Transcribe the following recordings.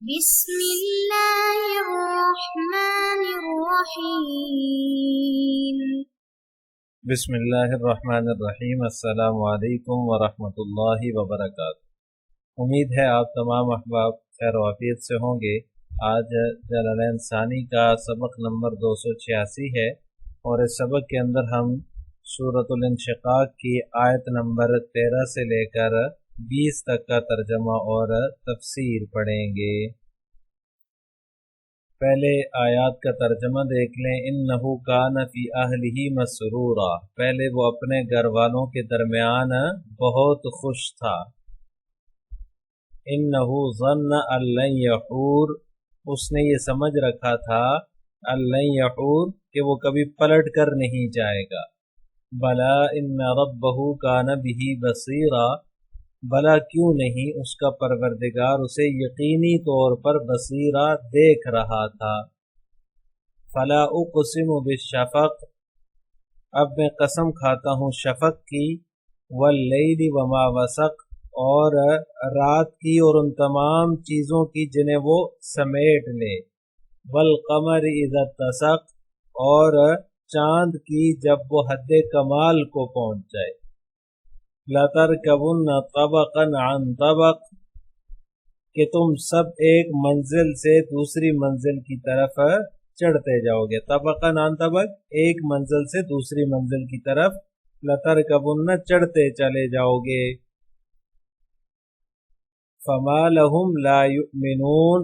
بسم اللہ الرحمن الرحیم۔ بسم اللہ الرحمن الرحیم۔ السلام علیکم ورحمۃ اللہ وبرکاتہ۔ امید ہے آپ تمام احباب خیر و عافیت سے ہوں گے۔ آج جلالین ثانی کا سبق نمبر 286 ہے، اور اس سبق کے اندر ہم سورۃ الانشقاق کی آیت نمبر 13 سے لے کر 20 تک کا ترجمہ اور تفسیر پڑھیں گے۔ پہلے آیات کا ترجمہ دیکھ لیں۔ انہو کان فی اہلہ مسرورا، پہلے وہ اپنے گھر والوں کے درمیان بہت خوش تھا۔ انہو ظن ان لن یحور، اس نے یہ سمجھ رکھا تھا ان لن یحور کہ وہ کبھی پلٹ کر نہیں جائے گا۔ بلا ان ربہ کان بہ بصیرا، بلا کیوں نہیں، اس کا پروردگار اسے یقینی طور پر بصیرہ دیکھ رہا تھا۔ فلا اقسم بالشفق، اب میں قسم کھاتا ہوں شفق کی، واللیل وما وسق، اور رات کی اور ان تمام چیزوں کی جنہیں وہ سمیٹ لے، والقمر اذا اتسق، اور چاند کی جب وہ حد کمال کو پہنچ جائے۔ لَتَرْكَبُنَّ طَبَقًا عَنْ طَبَقٍ، کہ تم سب ایک منزل سے دوسری منزل کی طرف چڑھتے جاؤ گے۔ طَبَقًا عَنْ طَبَقٍ، ایک منزل سے دوسری منزل کی طرف، لَتَرْكَبُنَّ چڑھتے چلے جاؤ گے۔ فَمَا لَهُمْ لَا يُؤْمِنُونَ،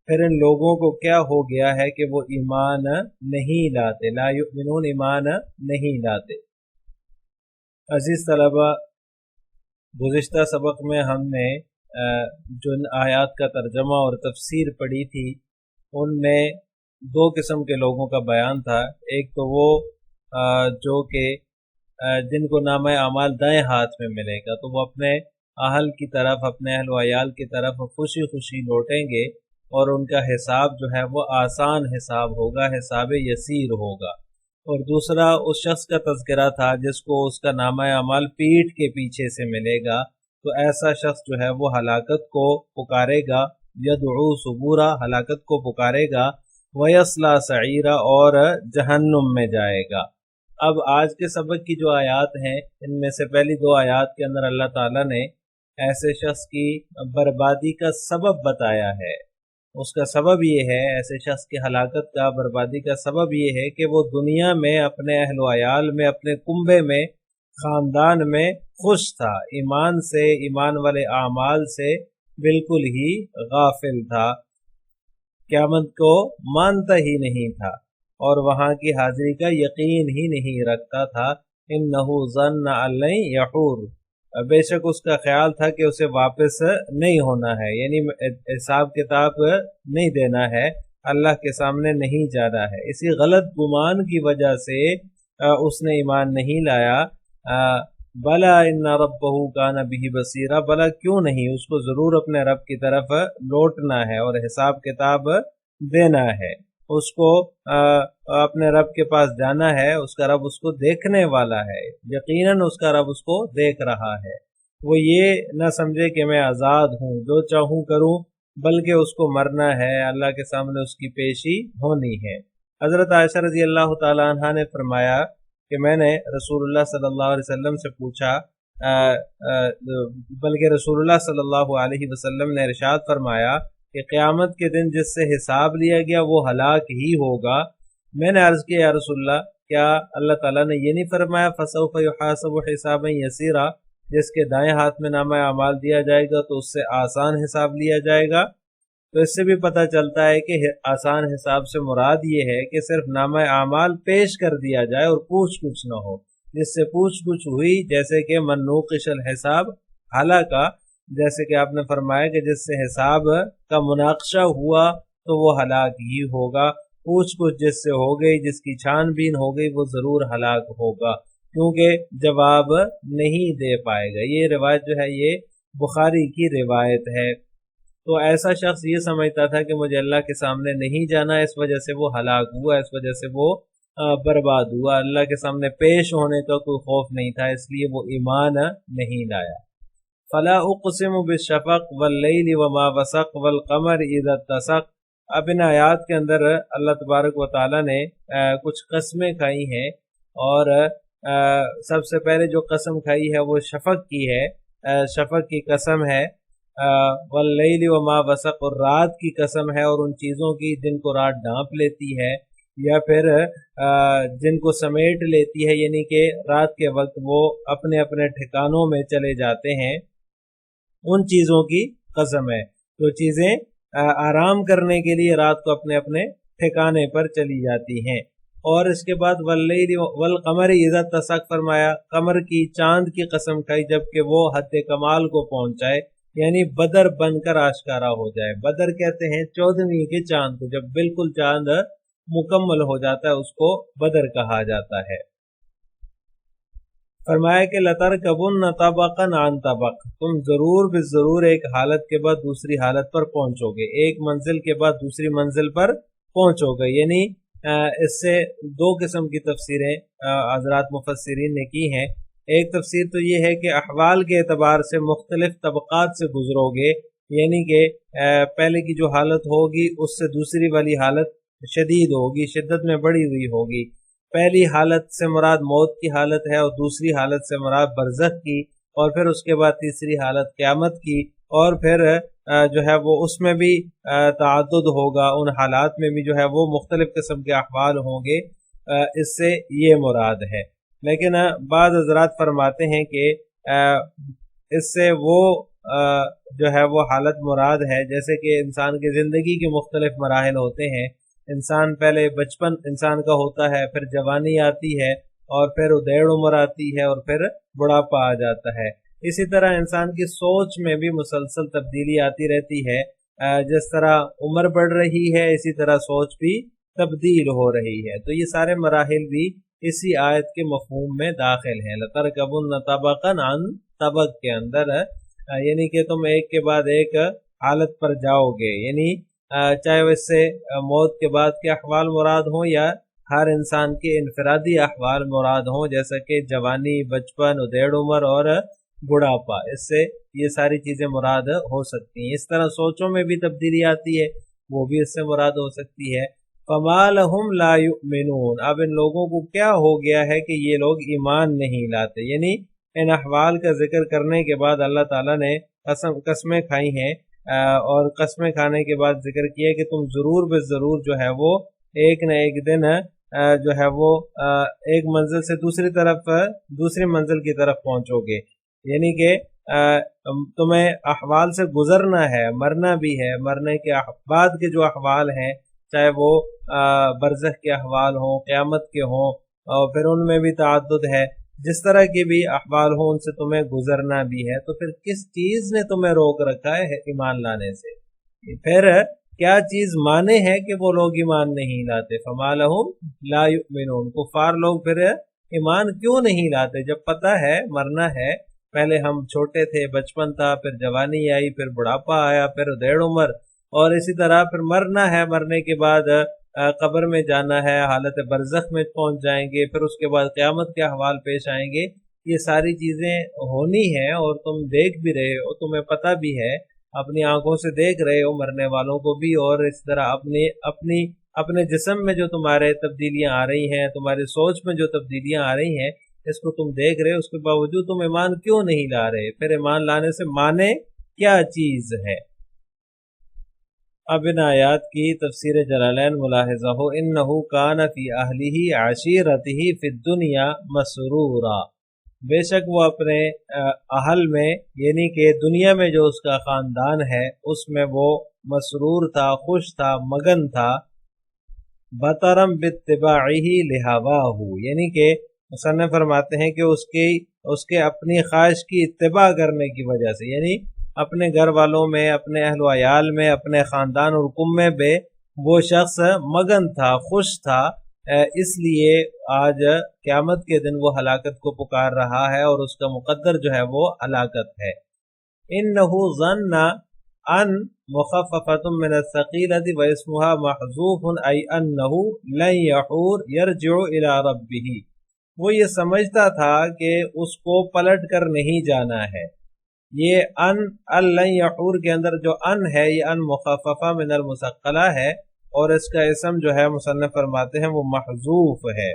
پھر ان لوگوں کو کیا ہو گیا ہے کہ وہ ایمان نہیں لاتے۔ لا یؤمنون، ایمان نہیں لاتے۔ عزیز طلبہ، گزشتہ سبق میں ہم نے جو آیات کا ترجمہ اور تفسیر پڑھی تھی، ان میں دو قسم کے لوگوں کا بیان تھا۔ ایک تو وہ جو کہ جن کو نامہ اعمال دائیں ہاتھ میں ملے گا، تو وہ اپنے اہل کی طرف، اپنے اہل و عیال کی طرف خوشی خوشی لوٹیں گے، اور ان کا حساب جو ہے وہ آسان حساب ہوگا، حساب یسیر ہوگا۔ اور دوسرا اس شخص کا تذکرہ تھا جس کو اس کا نامہ اعمال پیٹھ کے پیچھے سے ملے گا، تو ایسا شخص جو ہے وہ ہلاکت کو پکارے گا، یدعو ثبورا، ہلاکت کو پکارے گا، ویصلی سعیرا، اور جہنم میں جائے گا۔ اب آج کے سبق کی جو آیات ہیں، ان میں سے پہلی دو آیات کے اندر اللہ تعالیٰ نے ایسے شخص کی بربادی کا سبب بتایا ہے۔ اس کا سبب یہ ہے، ایسے شخص کی ہلاکت کا، بربادی کا سبب یہ ہے کہ وہ دنیا میں اپنے اہل و عیال میں، اپنے کنبے میں، خاندان میں خوش تھا، ایمان سے، ایمان والے اعمال سے بالکل ہی غافل تھا، قیامت کو مانتا ہی نہیں تھا، اور وہاں کی حاضری کا یقین ہی نہیں رکھتا تھا۔ انہو ظن ان لن یحور، بے شک اس کا خیال تھا کہ اسے واپس نہیں ہونا ہے، یعنی حساب کتاب نہیں دینا ہے، اللہ کے سامنے نہیں جانا ہے۔ اسی غلط گمان کی وجہ سے اس نے ایمان نہیں لایا۔ بلا ان ربہ کان بہ بصیرا، بلا کیوں نہیں، اس کو ضرور اپنے رب کی طرف لوٹنا ہے اور حساب کتاب دینا ہے، اس کو اپنے رب کے پاس جانا ہے، اس کا رب اس کو دیکھنے والا ہے، یقیناً اس کا رب اس کو دیکھ رہا ہے۔ وہ یہ نہ سمجھے کہ میں آزاد ہوں، جو چاہوں کروں، بلکہ اس کو مرنا ہے، اللہ کے سامنے اس کی پیشی ہونی ہے۔ حضرت عائشہ رضی اللہ تعالیٰ عنہ نے فرمایا کہ میں نے رسول اللہ صلی اللہ علیہ وسلم سے پوچھا، بلکہ رسول اللہ صلی اللہ علیہ وسلم نے ارشاد فرمایا کہ قیامت کے دن جس سے حساب لیا گیا وہ ہلاک ہی ہوگا۔ میں نے عرض کیا، یا رسول اللہ، کیا اللہ تعالیٰ نے یہ نہیں فرمایا فَسَوْفَ يُحَاسَبُ حِسَابًا يَسِيرًا، جس کے دائیں ہاتھ میں نامہ اعمال دیا جائے گا تو اس سے آسان حساب لیا جائے گا؟ تو اس سے بھی پتہ چلتا ہے کہ آسان حساب سے مراد یہ ہے کہ صرف نامہ اعمال پیش کر دیا جائے اور پوچھ گچھ نہ ہو، جس سے پوچھ گچھ ہوئی، جیسے کہ من نوقش الحساب ہلاکا، جیسے کہ آپ نے فرمایا کہ جس سے حساب کا مناقشہ ہوا تو وہ ہلاک ہی ہوگا، پوچھ گچھ جس سے ہو گئی، جس کی چھان بین ہو گئی، وہ ضرور ہلاک ہوگا، کیونکہ جواب نہیں دے پائے گا۔ یہ روایت جو ہے یہ بخاری کی روایت ہے۔ تو ایسا شخص یہ سمجھتا تھا کہ مجھے اللہ کے سامنے نہیں جانا، اس وجہ سے وہ ہلاک ہوا، اس وجہ سے وہ برباد ہوا، اللہ کے سامنے پیش ہونے کا کوئی خوف نہیں تھا، اس لیے وہ ایمان نہیں لایا۔ فلا اقسم بالشفق واللیل وما وسق والقمر اذا اتسق۔ اب ان آیات کے اندر اللہ تبارک و تعالیٰ نے کچھ قسمیں کھائی ہیں، اور سب سے پہلے جو قسم کھائی ہے وہ شفق کی ہے، شفق کی قسم ہے، واللیل وما وسق، اور رات کی قسم ہے، اور ان چیزوں کی جن کو رات ڈھانپ لیتی ہے یا پھر جن کو سمیٹ لیتی ہے، یعنی کہ رات کے وقت وہ اپنے اپنے ٹھکانوں میں چلے جاتے ہیں، ان چیزوں کی قسم ہے۔ جو چیزیں آرام کرنے کے لیے رات کو اپنے اپنے ٹھکانے پر چلی جاتی ہیں۔ اور اس کے بعد واللیل والقمر اذا اتسق فرمایا، قمر کی، چاند کی قسم کھائی جبکہ وہ حد کمال کو پہنچ جائے، یعنی بدر بن کر آشکارا ہو جائے۔ بدر کہتے ہیں 14ویں کے چاند کو، جب بالکل چاند مکمل ہو جاتا ہے اس کو بدر کہا جاتا ہے۔ فرمایا کہ لَتَرْكَبُنَّ طَبَقًا عَنْ طَبَقٍ، تم ضرور بالضرور ایک حالت کے بعد دوسری حالت پر پہنچو گے، ایک منزل کے بعد دوسری منزل پر پہنچو گے۔ یعنی اس سے دو قسم کی تفسیریں حضرات مفسرین نے کی ہیں۔ ایک تفسیر تو یہ ہے کہ احوال کے اعتبار سے مختلف طبقات سے گزرو گے، یعنی کہ پہلے کی جو حالت ہوگی اس سے دوسری والی حالت شدید ہوگی، شدت میں بڑی ہوئی ہوگی۔ پہلی حالت سے مراد موت کی حالت ہے، اور دوسری حالت سے مراد برزخ کی، اور پھر اس کے بعد تیسری حالت قیامت کی، اور پھر جو ہے وہ اس میں بھی تعدد ہوگا، ان حالات میں بھی جو ہے وہ مختلف قسم کے احوال ہوں گے، اس سے یہ مراد ہے۔ لیکن بعض حضرات فرماتے ہیں کہ اس سے وہ جو ہے وہ حالت مراد ہے جیسے کہ انسان کی زندگی کے مختلف مراحل ہوتے ہیں۔ انسان پہلے بچپن انسان کا ہوتا ہے، پھر جوانی آتی ہے، اور پھر ادیڑ عمر آتی ہے، اور پھر بڑھاپا آ جاتا ہے۔ اسی طرح انسان کی سوچ میں بھی مسلسل تبدیلی آتی رہتی ہے، جس طرح عمر بڑھ رہی ہے اسی طرح سوچ بھی تبدیل ہو رہی ہے۔ تو یہ سارے مراحل بھی اسی آیت کے مفہوم میں داخل ہیں۔ لَتَرْكَبُنَّ طَبَقًا عَنْ طَبَقٍ کے اندر یعنی کہ تم ایک کے بعد ایک حالت پر جاؤ گے، یعنی چاہے اس سے موت کے بعد کے احوال مراد ہوں یا ہر انسان کے انفرادی احوال مراد ہوں، جیسا کہ جوانی، بچپن، ادیڑ عمر اور بڑھاپا، اس سے یہ ساری چیزیں مراد ہو سکتی ہیں۔ اس طرح سوچوں میں بھی تبدیلی آتی ہے، وہ بھی اس سے مراد ہو سکتی ہے۔ فَمَا لَهُمْ لَا يُؤْمِنُونَ، اب ان لوگوں کو کیا ہو گیا ہے کہ یہ لوگ ایمان نہیں لاتے، یعنی ان احوال کا ذکر کرنے کے بعد اللہ تعالیٰ نے قسمیں کھائی ہیں، اور قسمیں کھانے کے بعد ذکر کیا کہ تم ضرور بالضرور جو ہے وہ ایک نہ ایک دن جو ہے وہ ایک منزل سے دوسری منزل کی طرف پہنچو گے، یعنی کہ تمہیں احوال سے گزرنا ہے، مرنا بھی ہے، مرنے کے بعد کے جو احوال ہیں چاہے وہ برزخ کے احوال ہوں، قیامت کے ہوں، اور پھر ان میں بھی تعدد ہے، جس طرح کے بھی احوال ہوں ان سے تمہیں گزرنا بھی ہے۔ تو پھر کس چیز نے تمہیں روک رکھا ہے ایمان لانے سے؟ پھر کیا چیز مانے ہے کہ وہ لوگ ایمان نہیں لاتے؟ فَمَا لَهُمْ لَا يُؤْمِنُونَ، کفار لوگ پھر ایمان کیوں نہیں لاتے جب پتہ ہے مرنا ہے؟ پہلے ہم چھوٹے تھے، بچپن تھا، پھر جوانی آئی، پھر بڑھاپا آیا، پھر ادیڑ عمر، اور اسی طرح پھر مرنا ہے، مرنے کے بعد قبر میں جانا ہے، حالت برزخ میں پہنچ جائیں گے، پھر اس کے بعد قیامت کے احوال پیش آئیں گے۔ یہ ساری چیزیں ہونی ہیں اور تم دیکھ بھی رہے ہو، تمہیں پتہ بھی ہے، اپنی آنکھوں سے دیکھ رہے ہو مرنے والوں کو بھی، اور اس طرح اپنے جسم میں جو تمہارے تبدیلیاں آ رہی ہیں، تمہاری سوچ میں جو تبدیلیاں آ رہی ہیں، اس کو تم دیکھ رہے ہو، اس کے باوجود تم ایمان کیوں نہیں لا رہے؟ پھر ایمان لانے سے مانے کیا چیز ہے؟ اب ان آیات کی تفسیر جلالین ملاحظہ ہو، انہو کان فی اہلہ عشیرتہ فی الدنیا مسرورا، بے شک وہ اپنے اہل میں یعنی کہ دنیا میں جو اس کا خاندان ہے اس میں وہ مسرور تھا، خوش تھا، مگن تھا، بطرم باتباعہ لہواہ، یعنی کہ مصنف فرماتے ہیں کہ اس کے اپنی خواہش کی اتباع کرنے کی وجہ سے، یعنی اپنے گھر والوں میں، اپنے اہل و عیال میں، اپنے خاندان اور قوم میں بے وہ شخص مگن تھا، خوش تھا، اس لیے آج قیامت کے دن وہ ہلاکت کو پکار رہا ہے اور اس کا مقدر جو ہے وہ ہلاکت ہے۔ انہ ظن ان مخففۃ من الثقیلۃ واسمها محذوف ای انہ لن یحور یرجع الی ربہ، وہ یہ سمجھتا تھا کہ اس کو پلٹ کر نہیں جانا ہے، یہ ان لن یحور کے اندر جو ان ہے یہ ان مخففہ من المثقلہ ہے، اور اس کا اسم جو ہے مصنف فرماتے ہیں وہ محذوف ہے،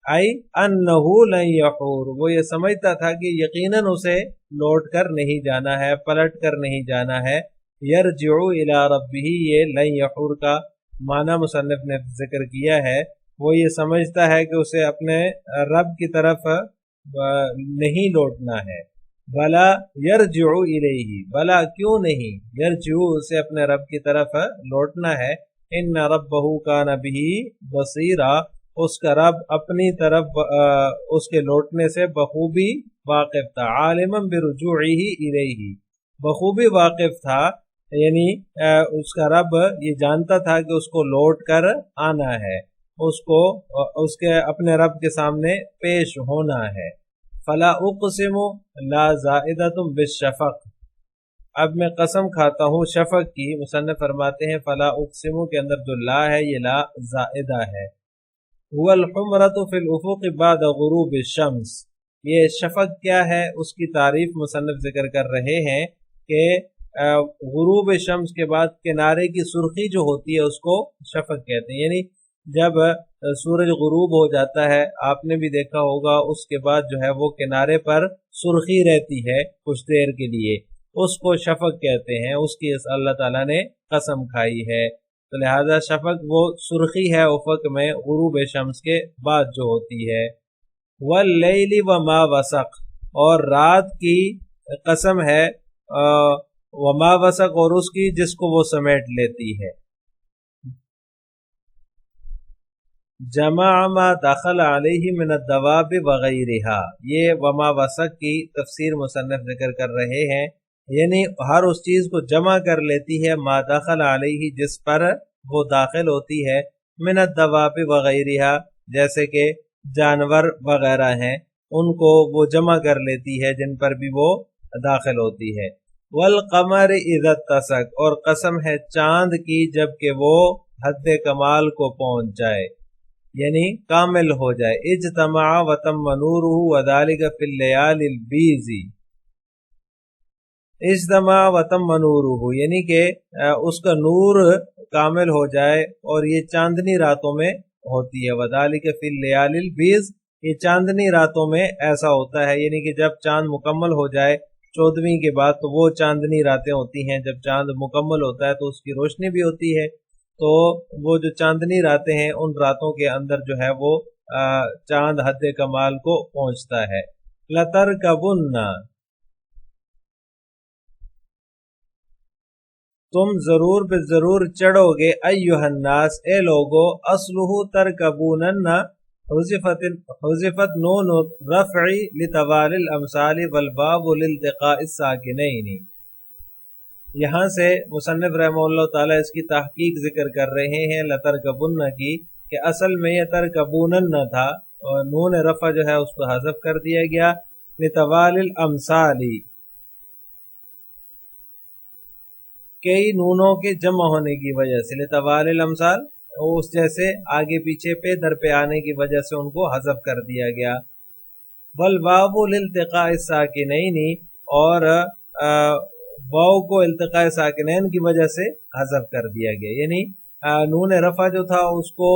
ای انہ لن یحور، وہ یہ سمجھتا تھا کہ یقیناً اسے لوٹ کر نہیں جانا ہے، پلٹ کر نہیں جانا ہے۔ یرجع الی ربہ، یہ لن یحور کا معنی مصنف نے ذکر کیا ہے، وہ یہ سمجھتا ہے کہ اسے اپنے رب کی طرف نہیں لوٹنا ہے۔ بلا یرجع الیہ، بلا کیوں نہیں، یرجع اسے اپنے رب کی طرف لوٹنا ہے۔ ان ربہ کان بہ بصیرا، اس کا رب اپنی طرف اس کے لوٹنے سے بخوبی واقف تھا، عالما برجوعہ الیہ، بخوبی واقف تھا، یعنی اس کا رب یہ جانتا تھا کہ اس کو لوٹ کر آنا ہے، اس کو اس کے اپنے رب کے سامنے پیش ہونا ہے۔ فلا اقسم لا زائدۃ بالشفق، اب میں قسم کھاتا ہوں شفق کی، مصنف فرماتے ہیں فلا اقسم کے اندر جو لا ہے یہ لا زائدہ ہے۔ هو الحمرۃ فی الافق بعد غروب الشمس، یہ شفق کیا ہے اس کی تعریف مصنف ذکر کر رہے ہیں کہ غروب شمس کے بعد کنارے کی سرخی جو ہوتی ہے اس کو شفق کہتے ہیں، یعنی جب سورج غروب ہو جاتا ہے آپ نے بھی دیکھا ہوگا، اس کے بعد جو ہے وہ کنارے پر سرخی رہتی ہے کچھ دیر کے لیے، اس کو شفق کہتے ہیں، اس کی اللہ تعالیٰ نے قسم کھائی ہے، تو لہذا شفق وہ سرخی ہے افق میں غروب شمس کے بعد جو ہوتی ہے۔ واللیل وما وسق، اور رات کی قسم ہے وما وسق، اور اس کی جس کو وہ سمیٹ لیتی ہے۔ جمع ما دخل علیہ من الدواب وغیرہا، یہ وما وسق کی تفسیر مصنف ذکر کر رہے ہیں، یعنی ہر اس چیز کو جمع کر لیتی ہے ما دخل علیہ جس پر وہ داخل ہوتی ہے، من الدواب وغیرہا جیسے کہ جانور وغیرہ ہیں ان کو وہ جمع کر لیتی ہے جن پر بھی وہ داخل ہوتی ہے۔ والقمر اذا اتسق، اور قسم ہے چاند کی جب کہ وہ حد کمال کو پہنچ جائے، یعنی کامل ہو جائے۔ اجتمع وتم نورہ وذالک فی اللیال البیض، اجتمع وتم نورہ یعنی کہ اس کا نور کامل ہو جائے، اور یہ چاندنی راتوں میں ہوتی ہے۔ وذالک فی اللیال البیض، یہ چاندنی راتوں میں ایسا ہوتا ہے، یعنی کہ جب چاند مکمل ہو جائے 14ویں کے بعد تو وہ چاندنی راتیں ہوتی ہیں، جب چاند مکمل ہوتا ہے تو اس کی روشنی بھی ہوتی ہے، تو وہ جو چاندنی راتیں ہیں ان راتوں کے اندر جو ہے وہ چاند حد کمال کو پہنچتا ہے۔ لَتَرْكَبُنَّ، تم ضرور بے ضرور چڑھو گے، ایھا الناس اے لوگو، اصلہ ترکبونن، حذفت نون رفع لتوال الامثال والباب لالتقاء الساکنین، یہاں سے مصنف رحمہ اللہ تعالیٰ اس کی تحقیق ذکر کر رہے ہیں لترکبن کی، کہ اصل میں یہ ترکبونن تھا، اور نون رفع جو ہے اس کو حذف کر دیا گیا، لتوال الامثال، کئی نونوں کے جمع ہونے کی وجہ سے، لتوال الامثال اس جیسے آگے پیچھے پہ در پہ آنے کی وجہ سے ان کو حذف کر دیا گیا۔ والباب لالتقاء الساکنین، اور واو کو التقاء ساکنین کی وجہ سے حذف کر دیا گیا، یعنی نون رفع جو تھا اس کو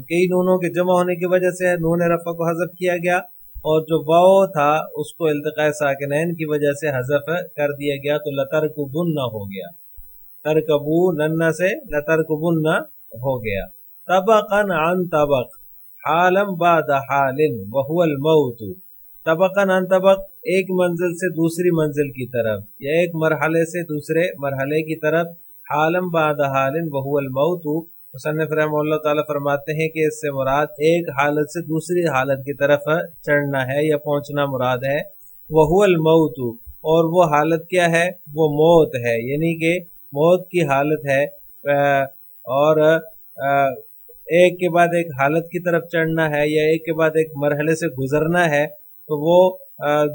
کئی نونوں کے جمع ہونے کی وجہ سے نون رفع کو حذف کیا گیا، اور جو واو تھا اس کو التقاء ساکنین کی وجہ سے حذف کر دیا گیا، تو لترکبن ہو گیا، ترکبونن سے لترکبن ہو گیا۔ طبقا عن طبق، حالا بعد حال وهو الموت، طبقا عن طبق ایک منزل سے دوسری منزل کی طرف، یا ایک مرحلے سے دوسرے مرحلے کی طرف، حالا بعد حال وهو الموت، مصنف رحمہ اللہ تعالیٰ فرماتے ہیں کہ اس سے مراد ایک حالت سے دوسری حالت کی طرف چڑھنا ہے یا پہنچنا مراد ہے۔ وهو الموت، اور وہ حالت کیا ہے، وہ موت ہے، یعنی کہ موت کی حالت ہے، اور ایک کے بعد ایک حالت کی طرف چڑھنا ہے یا ایک کے بعد ایک مرحلے سے گزرنا ہے، تو وہ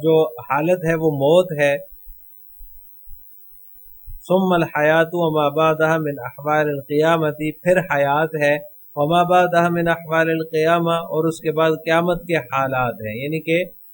جو حالت ہے وہ موت ہے۔ ثم الحیات وما بعدها من احوال القیامت، پھر حیات ہے، وما بعدها من احوال القیامہ، اور اس کے بعد قیامت کے حالات ہیں، یعنی کہ